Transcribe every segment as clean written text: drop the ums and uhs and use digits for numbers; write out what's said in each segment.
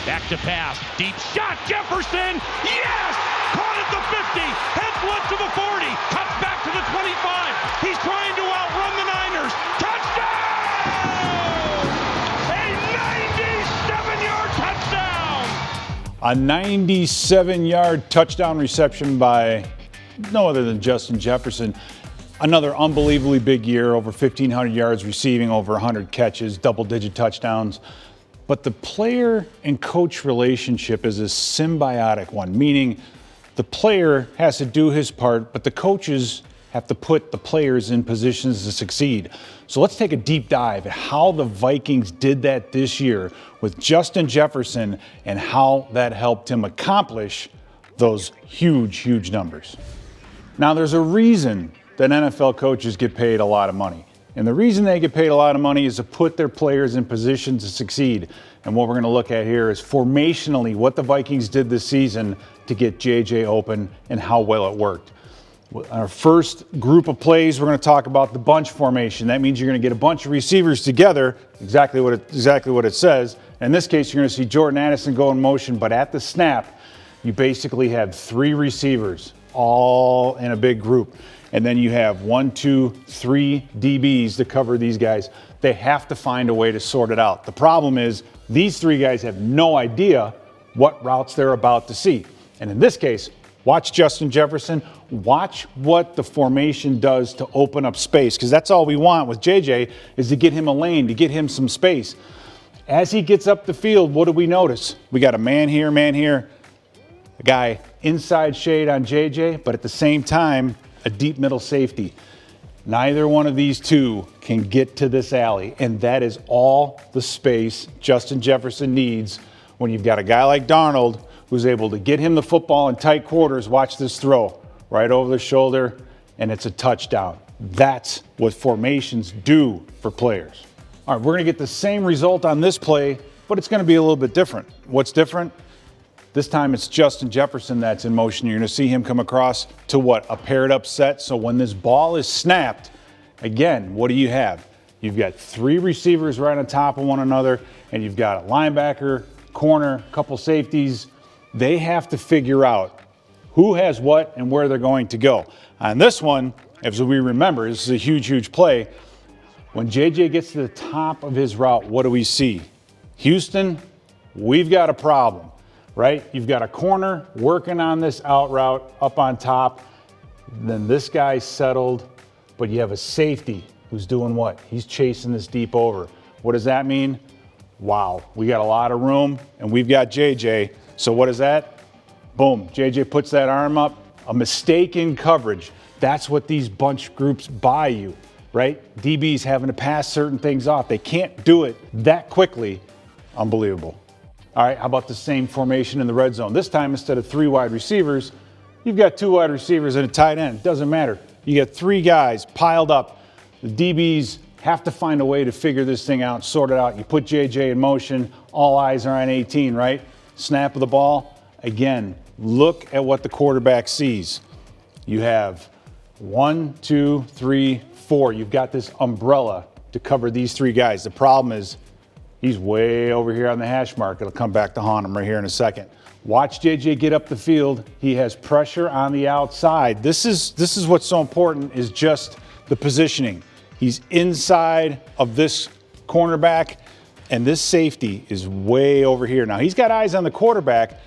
Back to pass. Deep shot. Jefferson. Yes! Caught at the 50. Heads one to the 40. Cuts back to the 25. He's trying to outrun the Niners. Touchdown! A 97-yard touchdown! A 97-yard touchdown reception by no other than Justin Jefferson. Another unbelievably big year, over 1,500 yards receiving, over 100 catches, double-digit touchdowns. But the player and coach relationship is a symbiotic one, meaning the player has to do his part, but the coaches have to put the players in positions to succeed. So let's take a deep dive at how the Vikings did that this year with Justin Jefferson and how that helped him accomplish those huge, huge numbers. Now, there's a reason that NFL coaches get paid a lot of money. And the reason they get paid a lot of money is to put their players in position to succeed. And what we're going to look at here is formationally what the Vikings did this season to get JJ open and how well it worked. Our first group of plays, we're going to talk about the bunch formation. That means you're going to get a bunch of receivers together, exactly what it says. In this case, you're going to see Jordan Addison go in motion, but at the snap, you basically have 3 receivers all in a big group. And then you have 1, 2, 3 DBs to cover these guys. They have to find a way to sort it out. The problem is these 3 guys have no idea what routes they're about to see. And in this case, watch Justin Jefferson. Watch what the formation does to open up space, because that's all we want with JJ is to get him a lane, to get him some space. As he gets up the field, what do we notice? We got a man here, a guy inside shade on JJ, but at the same time, a deep middle safety. Neither one of these two can get to this alley, and that is all the space Justin Jefferson needs when you've got a guy like Darnold who's able to get him the football in tight quarters. Watch this throw right over the shoulder, and it's a touchdown. That's what formations do for players. All right, we're going to get the same result on this play, but it's going to be a little bit different. What's different? This time it's Justin Jefferson that's in motion. You're going to see him come across to what? A paired up set. So when this ball is snapped, again, what do you have? You've got 3 receivers right on top of one another, and you've got a linebacker, corner, couple safeties. They have to figure out who has what and where they're going to go. On this one, as we remember, this is a huge, huge play. When JJ gets to the top of his route, what do we see? Houston, we've got a problem, right? You've got a corner working on this out route up on top. Then this guy's settled, but you have a safety who's doing what? He's chasing this deep over. What does that mean? Wow, we got a lot of room, and we've got JJ. So what is that? Boom, JJ puts that arm up. A mistake in coverage. That's what these bunch groups buy you, right? DBs having to pass certain things off. They can't do it that quickly. Unbelievable. All right, how about the same formation in the red zone? This time, instead of 3 wide receivers, you've got 2 wide receivers and a tight end. It doesn't matter. You got 3 guys piled up. The DBs have to find a way to figure this thing out, sort it out. You put JJ in motion. All eyes are on 18, right? Snap of the ball. Again, look at what the quarterback sees. You have 1, 2, 3, 4. You've got this umbrella to cover these 3 guys. The problem is he's way over here on the hash mark. It'll come back to haunt him right here in a second. Watch JJ get up the field. He has pressure on the outside. This is what's so important, is just the positioning. He's inside of this cornerback, and this safety is way over here. Now, he's got eyes on the quarterback.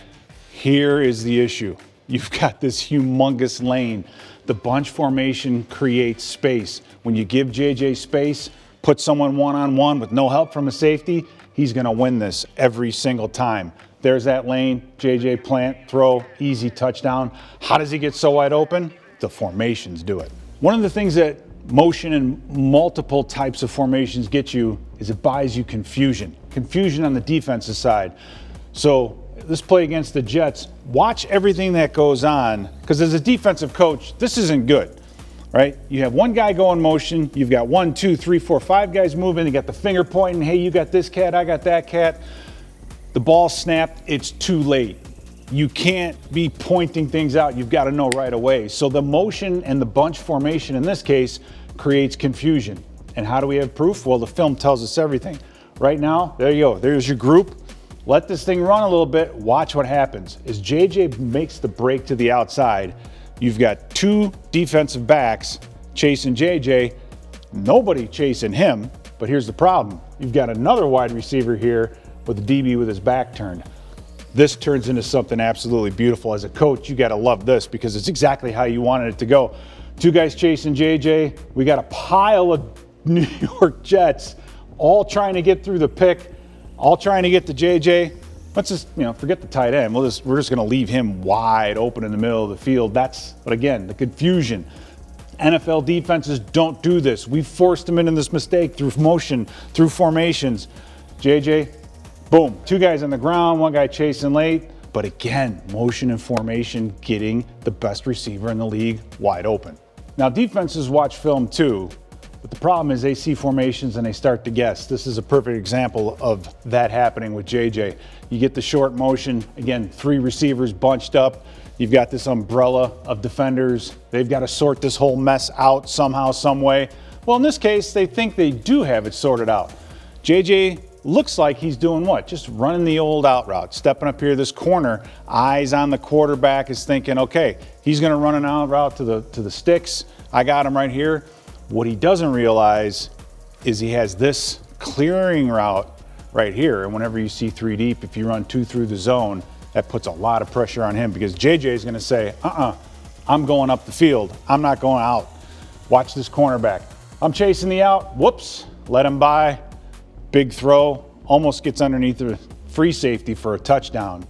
Here is the issue. You've got this humongous lane. The bunch formation creates space. When you give JJ space, put someone one-on-one with no help from a safety, he's going to win this every single time. There's that lane, JJ plant, throw, easy touchdown. How does he get so wide open? The formations do it. One of the things that motion and multiple types of formations get you is it buys you confusion. Confusion on the defensive side. So this play against the Jets, watch everything that goes on, because as a defensive coach, this isn't good, right? You have one guy go in motion, you've got 1, 2, 3, 4, 5 guys moving, you got the finger pointing, hey, you got this cat, I got that cat. The ball snapped, it's too late. You can't be pointing things out, you've got to know right away. So the motion and the bunch formation in this case creates confusion. And how do we have proof? Well, the film tells us everything. Right now, there you go, there's your group. Let this thing run a little bit. Watch what happens. As JJ makes the break to the outside, you've got two defensive backs chasing JJ. Nobody chasing him, but here's the problem. You've got another wide receiver here with a DB with his back turned. This turns into something absolutely beautiful. As a coach, you got to love this because it's exactly how you wanted it to go. Two guys chasing JJ. We got a pile of New York Jets all trying to get through the pick, all trying to get to JJ. Let's just, forget the tight end. We're just going to leave him wide open in the middle of the field. But again, the confusion. NFL defenses don't do this. We've forced them into this mistake through motion, through formations. JJ, boom, two guys on the ground, one guy chasing late. But again, motion and formation getting the best receiver in the league wide open. Now, defenses watch film too. But the problem is they see formations and they start to guess. This is a perfect example of that happening with JJ. You get the short motion, again, three receivers bunched up. You've got this umbrella of defenders. They've got to sort this whole mess out somehow, some way. Well, in this case, they think they do have it sorted out. JJ looks like he's doing what? Just running the old out route, stepping up here this corner, eyes on the quarterback, is thinking, okay, he's going to run an out route to the sticks. I got him right here. What he doesn't realize is he has this clearing route right here. And whenever you see three deep, if you run two through the zone, that puts a lot of pressure on him because JJ is going to say, I'm going up the field. I'm not going out. Watch this cornerback. I'm chasing the out. Whoops. Let him by. Big throw. Almost gets underneath the free safety for a touchdown.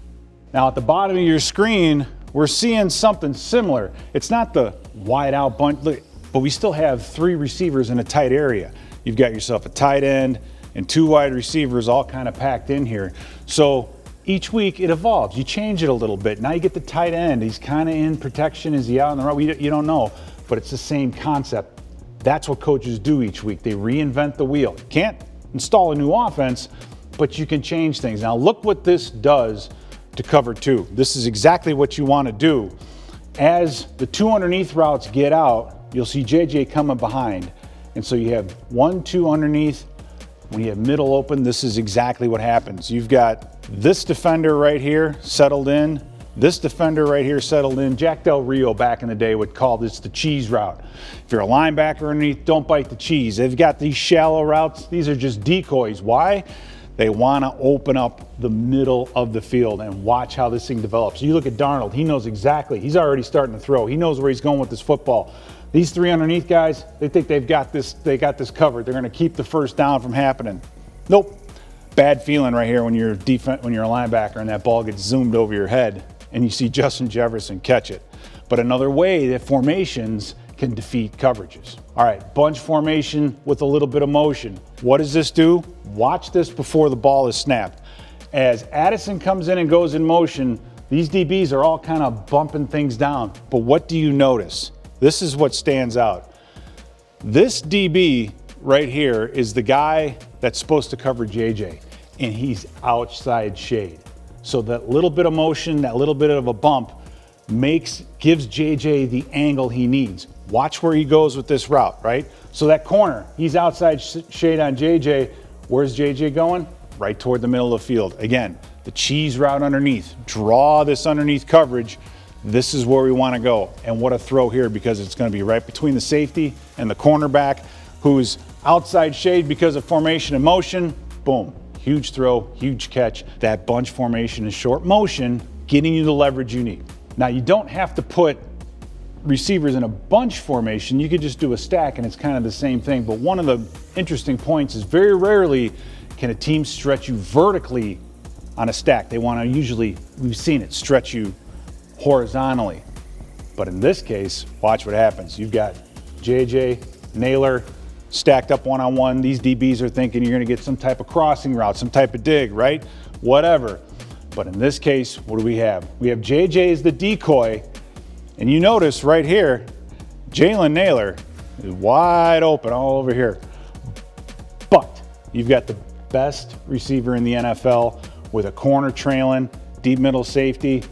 Now at the bottom of your screen, we're seeing something similar. It's not the wide out bunch. Look, but we still have three receivers in a tight area. You've got yourself a tight end and two wide receivers all kind of packed in here. So each week it evolves. You change it a little bit. Now you get the tight end. He's kind of in protection. Is he out on the road? You don't know, but it's the same concept. That's what coaches do each week. They reinvent the wheel. You can't install a new offense, but you can change things. Now look what this does to cover two. This is exactly what you want to do. As the two underneath routes get out, you'll see JJ coming behind. And so you have 1-2 underneath. When you have middle open, this is exactly what happens. You've got this defender right here settled in, this defender right here settled in. Jack Del Rio back in the day would call this the cheese route. If you're a linebacker underneath, don't bite the cheese. They've got these shallow routes. These are just decoys. Why? They want to open up the middle of the field and watch how this thing develops. You look at Darnold, he knows exactly. He's already starting to throw. He knows where he's going with this football. These three underneath guys, they think they got this covered. They're going to keep the first down from happening. Nope. Bad feeling right here when you're a linebacker and that ball gets zoomed over your head and you see Justin Jefferson catch it. But another way that formations can defeat coverages. All right, bunch formation with a little bit of motion. What does this do? Watch this before the ball is snapped. As Addison comes in and goes in motion, these DBs are all kind of bumping things down. But what do you notice? This is what stands out. This DB right here is the guy that's supposed to cover JJ, and he's outside shade. So that little bit of motion, that little bit of a bump gives JJ the angle he needs. Watch where he goes with this route, right? So that corner, he's outside shade on JJ. Where's JJ going? Right toward the middle of the field. Again, the cheese route underneath. Draw this underneath coverage. This is where we want to go. And what a throw here, because it's going to be right between the safety and the cornerback, who's outside shade because of formation and motion. Boom. Huge throw, huge catch. That bunch formation is short motion, getting you the leverage you need. Now, you don't have to put receivers in a bunch formation. You could just do a stack and it's kind of the same thing. But one of the interesting points is very rarely can a team stretch you vertically on a stack. They want to usually, we've seen it, stretch you horizontally. But in this case, watch what happens. You've got JJ, Naylor, stacked up one-on-one. These DBs are thinking you're going to get some type of crossing route, some type of dig, right? Whatever. But in this case, what do we have? We have JJ as the decoy. And you notice right here, Jalen Naylor is wide open all over here. But you've got the best receiver in the NFL with a corner trailing, deep middle safety.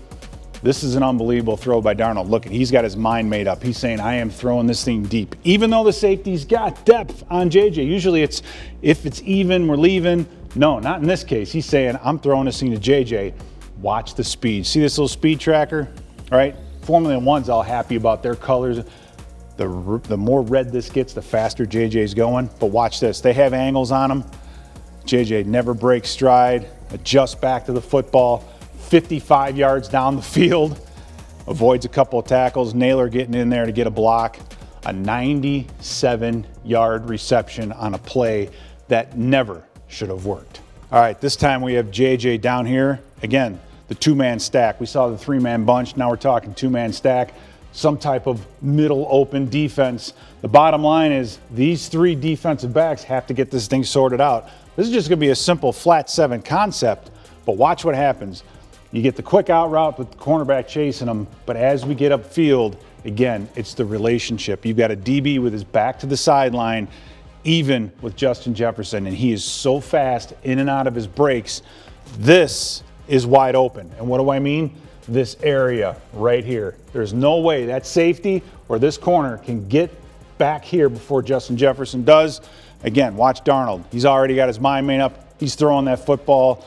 This is an unbelievable throw by Darnold. Look, he's got his mind made up. He's saying, I am throwing this thing deep. Even though the safety's got depth on JJ. Usually it's, if it's even, we're leaving. No, not in this case. He's saying, I'm throwing this thing to JJ. Watch the speed. See this little speed tracker? All right, Formula One's all happy about their colors. The more red this gets, the faster JJ's going. But watch this. They have angles on them. JJ never breaks stride, adjusts back to the football, 55 yards down the field, avoids a couple of tackles, Naylor getting in there to get a block. A 97-yard reception on a play that never should have worked. All right, this time we have JJ down here. Again, the two-man stack. We saw the three-man bunch. Now we're talking two-man stack. Some type of middle open defense. The bottom line is these three defensive backs have to get this thing sorted out. This is just going to be a simple flat seven concept, but watch what happens. You get the quick out route with the cornerback chasing them, but as we get upfield, again, it's the relationship. You've got a DB with his back to the sideline, even with Justin Jefferson, and he is so fast in and out of his breaks. This is wide open. And what do I mean? This area right here. There's no way that safety or this corner can get back here before Justin Jefferson does. Again, watch Darnold. He's already got his mind made up. He's throwing that football.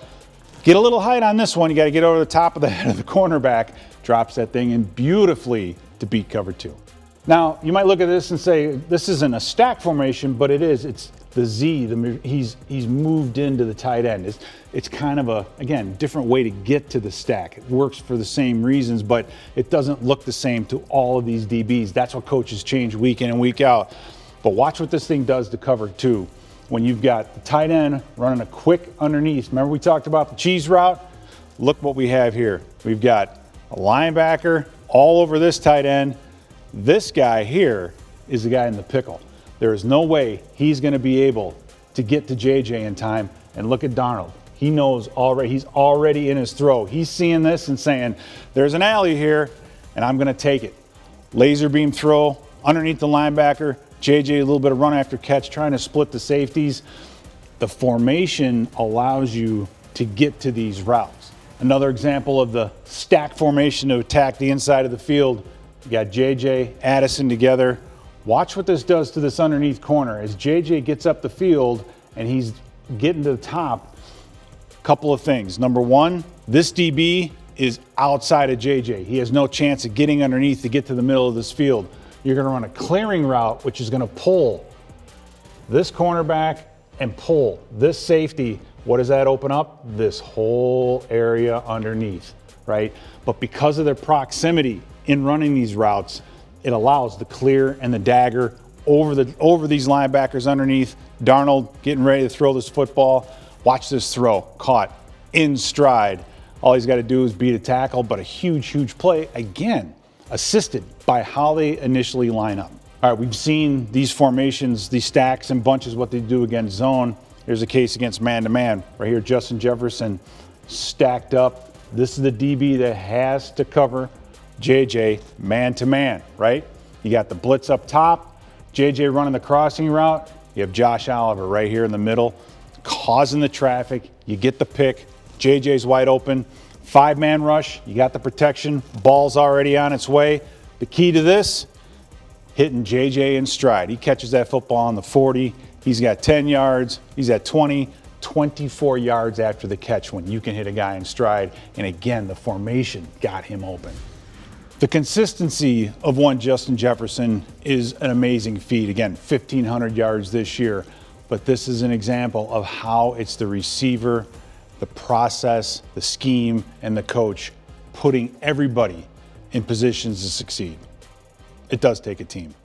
Get a little height on this one. You got to get over the top of the head of the cornerback. Drops that thing in beautifully to beat cover two. Now, you might look at this and say, this isn't a stack formation, but it is. It's the Z. He's moved into the tight end. It's kind of a, again, different way to get to the stack. It works for the same reasons, but it doesn't look the same to all of these DBs. That's what coaches change week in and week out. But watch what this thing does to cover two. When you've got the tight end running a quick underneath. Remember we talked about the cheese route? Look what we have here. We've got a linebacker all over this tight end. This guy here is the guy in the pickle. There is no way he's going to be able to get to JJ in time. And look at Darnold. He knows already. He's already in his throw. He's seeing this and saying, there's an alley here, and I'm going to take it. Laser beam throw underneath the linebacker. JJ, a little bit of run after catch, trying to split the safeties. The formation allows you to get to these routes. Another example of the stack formation to attack the inside of the field. You got JJ, Addison together. Watch what this does to this underneath corner. As JJ gets up the field and he's getting to the top, a couple of things. Number one, this DB is outside of JJ. He has no chance of getting underneath to get to the middle of this field. You're going to run a clearing route, which is going to pull this cornerback and pull this safety. What does that open up? This whole area underneath, right? But because of their proximity in running these routes, it allows the clear and the dagger over these linebackers underneath. Darnold getting ready to throw this football. Watch this throw. Caught in stride. All he's got to do is beat a tackle, but a huge, huge play. Again, assisted by how they initially line up. All right, we've seen these formations, these stacks and bunches, what they do against zone. Here's a case against man-to-man. Right here, Justin Jefferson stacked up. This is the DB that has to cover JJ man-to-man, right? You got the blitz up top, JJ running the crossing route. You have Josh Oliver right here in the middle, causing the traffic. You get the pick. JJ's wide open. Five-man rush, you got the protection, ball's already on its way. The key to this, hitting JJ in stride. He catches that football on the 40, he's got 10 yards, he's at 20, 24 yards after the catch when you can hit a guy in stride. And again, the formation got him open. The consistency of one Justin Jefferson is an amazing feat. Again, 1,500 yards this year, but this is an example of how it's the receiver, the process, the scheme, and the coach putting everybody in positions to succeed. It does take a team.